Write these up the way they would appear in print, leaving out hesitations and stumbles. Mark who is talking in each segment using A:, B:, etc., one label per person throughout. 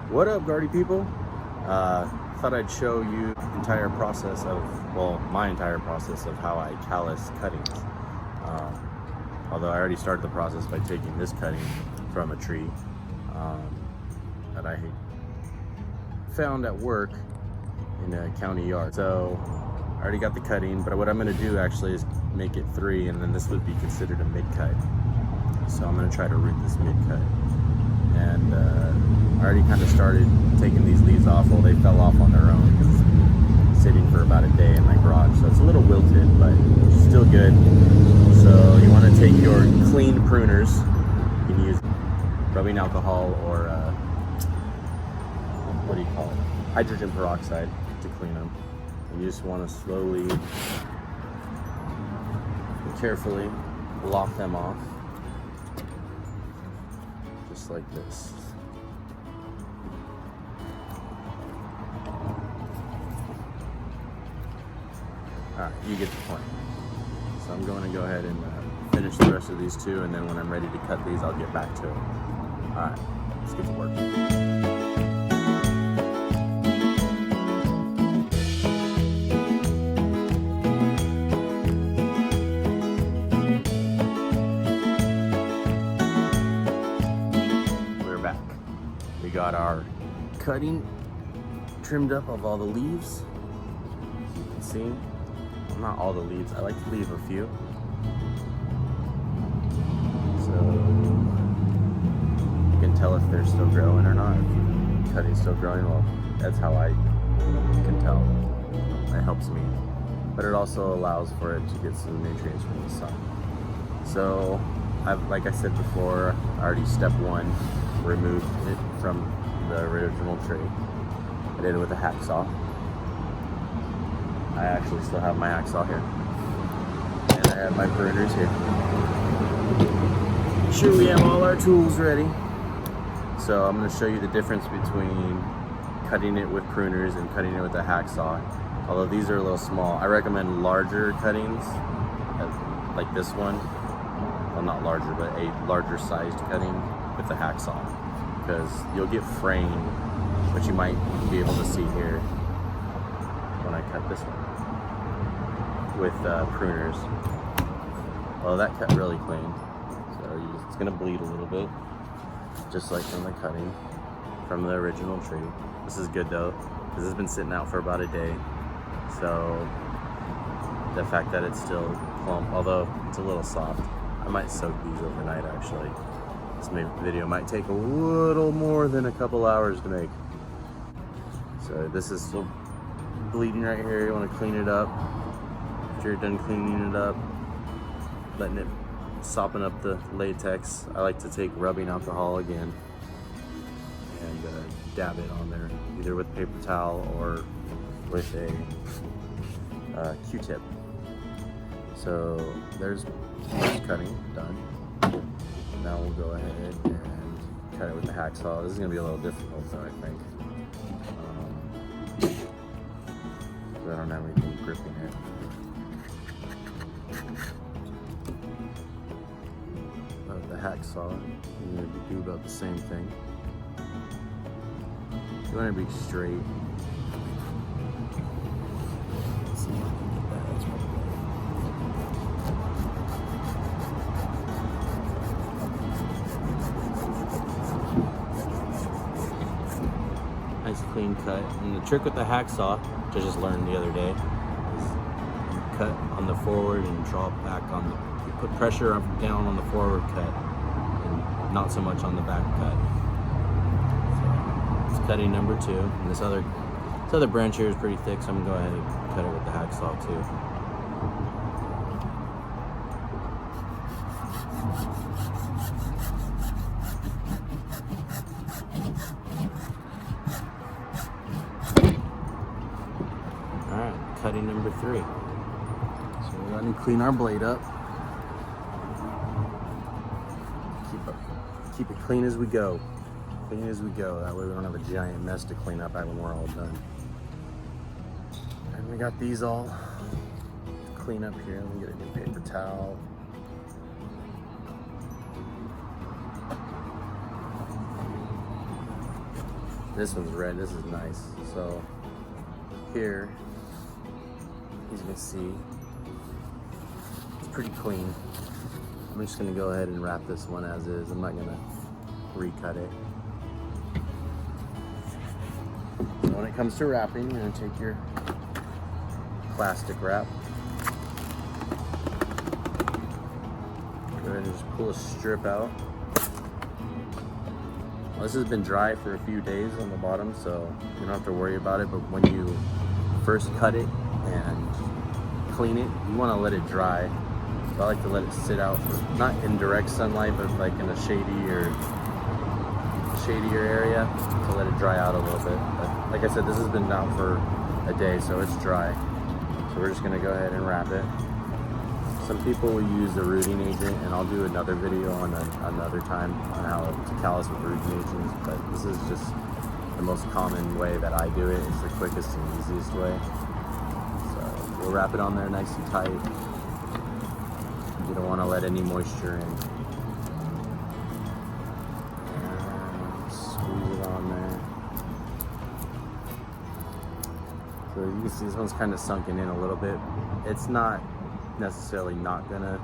A: What up, gardy people? Thought I'd show you the entire process of, well, my entire process of how I callus cuttings. Although I already started the process by taking this cutting from a tree that I found at work in a county yard. So I already got the cutting, but what I'm gonna do actually is make it 3, and then this would be considered a mid-cut. So I'm gonna try to root this mid-cut. And I already kind of started taking these leaves off. Well, they fell off on their own because it's been sitting for about a day in my garage. So it's a little wilted, but still good. So you want to take your clean pruners. You can use rubbing alcohol or what do you call it? Hydrogen peroxide to clean them. And you just want to slowly and carefully lock them off. Just like this. Alright, you get the point. So I'm going to go ahead and finish the rest of these 2, and then when I'm ready to cut these, I'll get back to it. Alright, let's get to work. We got our cutting trimmed up of all the leaves. As you can see, well, not all the leaves. I like to leave a few. So you can tell if they're still growing or not. If the cutting's still growing, well, that's how I can tell. It helps me. But it also allows for it to get some nutrients from the sun. So, like I said before, I already step 1. Removed it from the original tree. I did it with a hacksaw. I actually still have my hacksaw here. And I have my pruners here. Sure, we have all our tools ready. So I'm going to show you the difference between cutting it with pruners and cutting it with a hacksaw. Although these are a little small. I recommend larger cuttings, like this one. Well, not larger, but a larger sized cutting with the hacksaw, because you'll get fraying, which you might be able to see here when I cut this one with pruners. Well, that cut really clean, so it's gonna bleed a little bit, just like from the cutting from the original tree. This is good though, because it's been sitting out for about a day, so the fact that it's still plump, although it's a little soft, I might soak these overnight actually. This video might take a little more than a couple hours to make. So this is still bleeding right here. You want to clean it up. After you're done cleaning it up, letting it soften up the latex, I like to take rubbing alcohol again and dab it on there, either with paper towel or with a Q-tip. So there's cutting done. Now we'll go ahead and cut it with the hacksaw. This is going to be a little difficult though, I think. I don't have anything gripping it. But the hacksaw, you need to do about the same thing. You want to be straight. Let's see if I can get that. That's right. Nice clean cut. And the trick with the hacksaw, which I just learned the other day, is you cut on the forward and draw back on the, you put pressure down on the forward cut and not so much on the back cut. So it's cutting number 2. And this other branch here is pretty thick, so I'm gonna go ahead and cut it with the hacksaw too. Cutting number 3. So we're going to clean our blade up. Keep it clean as we go. Clean as we go. That way we don't have a giant mess to clean up when we're all done. And we got these all clean up here. Let me get a new paper towel. This one's red. This is nice. So here, as you can see, it's pretty clean. I'm just gonna go ahead and wrap this one as is. I'm not gonna recut it. So when it comes to wrapping, you're gonna take your plastic wrap. Go ahead and just pull a strip out. Well, this has been dry for a few days on the bottom, so you don't have to worry about it. But when you first cut it and clean it, you want to let it dry. So I like to let it sit out, not in direct sunlight, but like in a shadier area to let it dry out a little bit. But like I said, this has been out for a day, so it's dry. So we're just gonna go ahead and wrap it. Some people will use the rooting agent, and I'll do another video on another time on how to callus with rooting agents, but this is just the most common way that I do it. It's the quickest and easiest way. So we'll wrap it on there nice and tight. You don't want to let any moisture in. And squeeze it on there. So you can see this one's kind of sunken in a little bit. It's not necessarily not gonna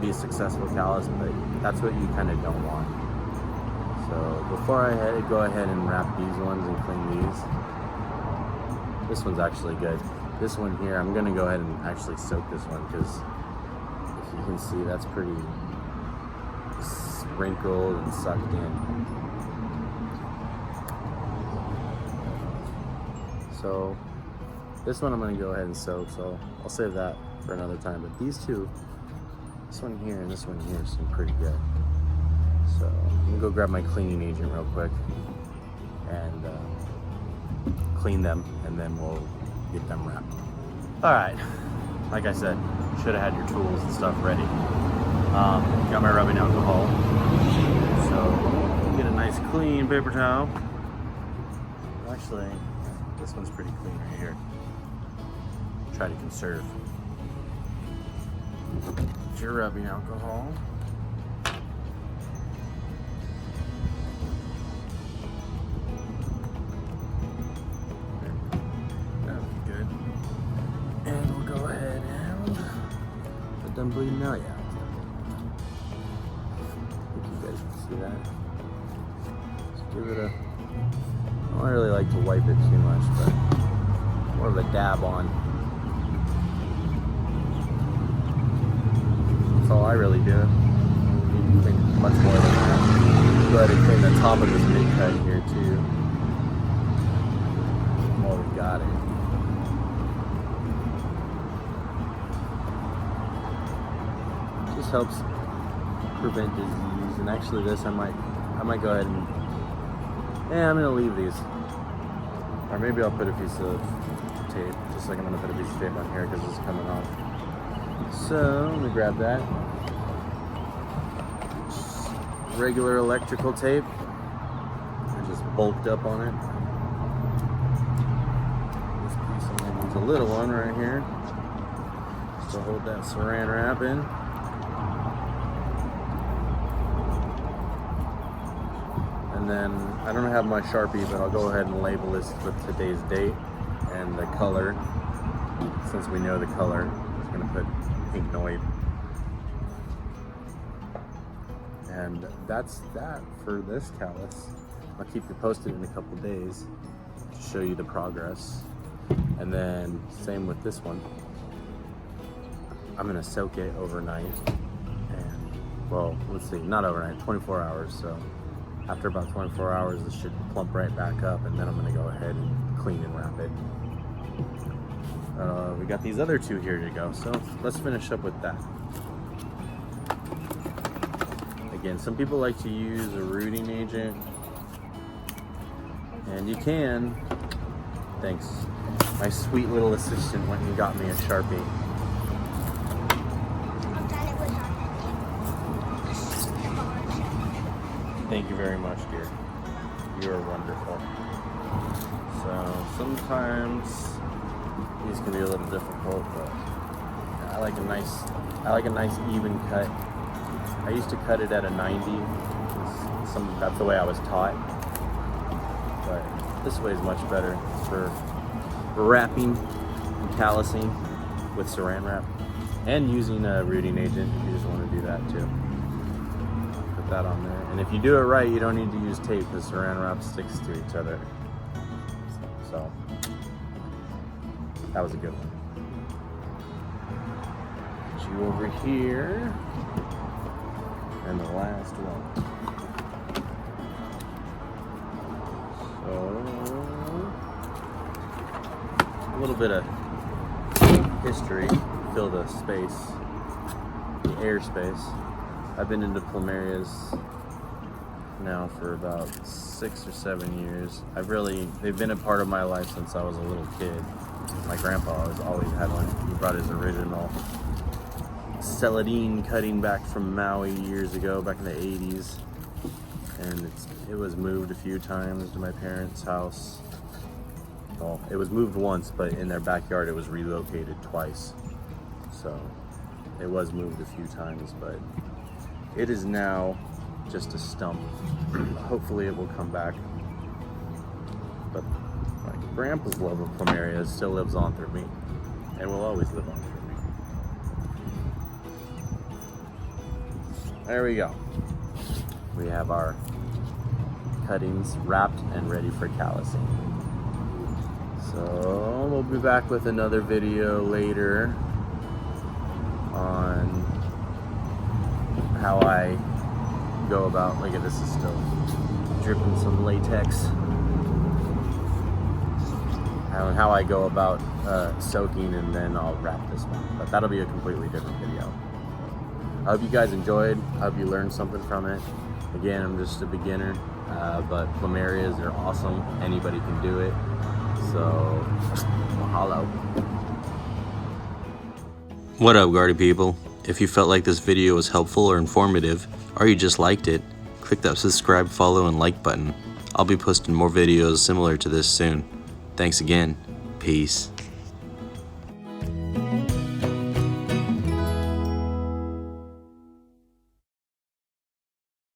A: be a successful callus, but that's what you kind of don't want. So before I go ahead and wrap these ones and clean these, this one's actually good. This one here, I'm gonna go ahead and actually soak this one, because if you can see, that's pretty wrinkled and sucked in. So this one I'm gonna go ahead and soak, so I'll save that for another time. But these two, this one here and this one here, seem pretty good. So I'm gonna go grab my cleaning agent real quick and clean them, and then we'll get them wrapped. All right, like I said, should have had your tools and stuff ready. Got my rubbing alcohol. So get a nice clean paper towel. Actually, this one's pretty clean right here. Try to conserve. Get your rubbing alcohol. That'll be good. And we'll go ahead and let them bleed now. Yeah. I think you guys can see that. Just give it a. I don't really like to wipe it too much, but more of a dab on. That's all I really do. You can clean much more than that. Go ahead and clean the top of this mid cut here too. While we got it. Just helps prevent disease. And actually, this I might go ahead and. Yeah, I'm gonna leave these. Or maybe I'll put a piece of tape, just like I'm gonna put a piece of tape on here because it's coming off. So, let me grab that. Regular electrical tape. I just bulked up on it. This piece is a little one right here. Just to hold that saran wrap in. And then, I don't have my Sharpie, but I'll go ahead and label this with today's date and the color. Since we know the color, I'm just gonna put pink noid. And that's that for this callus. I'll keep you posted in a couple days to show you the progress. And then, same with this one. I'm gonna soak it overnight. And, well, let's see, not overnight, 24 hours, so. After about 24 hours, this should plump right back up, and then I'm gonna go ahead and clean and wrap it. We got these other two here to go, so let's finish up with that. Again, some people like to use a rooting agent, and you can. Thanks. My sweet little assistant went and got me a Sharpie. Thank you very much, dear. You are wonderful. So sometimes these can be a little difficult, but I like a nice even cut. I used to cut it at a 90. That's the way I was taught. This way is much better for wrapping and callusing with saran wrap, and using a rooting agent if you just want to do that too. Put that on there, and if you do it right, you don't need to use tape because saran wrap sticks to each other. So that was a good one. Put you over here, and the last one. So a little bit of history, fill the space, the airspace. I've been into Plumerias now for about 6 or 7 years. They've been a part of my life since I was a little kid. My grandpa has always had one. He brought his original celadine cutting back from Maui years ago, back in the 80s. And it was moved a few times to my parents' house. Well, it was moved once, but in their backyard it was relocated twice. So it was moved a few times, but it is now just a stump. Hopefully it will come back. But my grandpa's love of Plumeria still lives on through me, and will always live on through me. There we go. We have our cuttings wrapped and ready for callusing. So we'll be back with another video later on how I go about, look at this, is still dripping some latex. How I go about soaking, and then I'll wrap this one. But that'll be a completely different video. I hope you guys enjoyed. I hope you learned something from it. Again, I'm just a beginner, but Plumerias are awesome. Anybody can do it. So, mahalo. What up, Gardy people? If you felt like this video was helpful or informative, or you just liked it, click that subscribe, follow, and like button. I'll be posting more videos similar to this soon. Thanks again. Peace.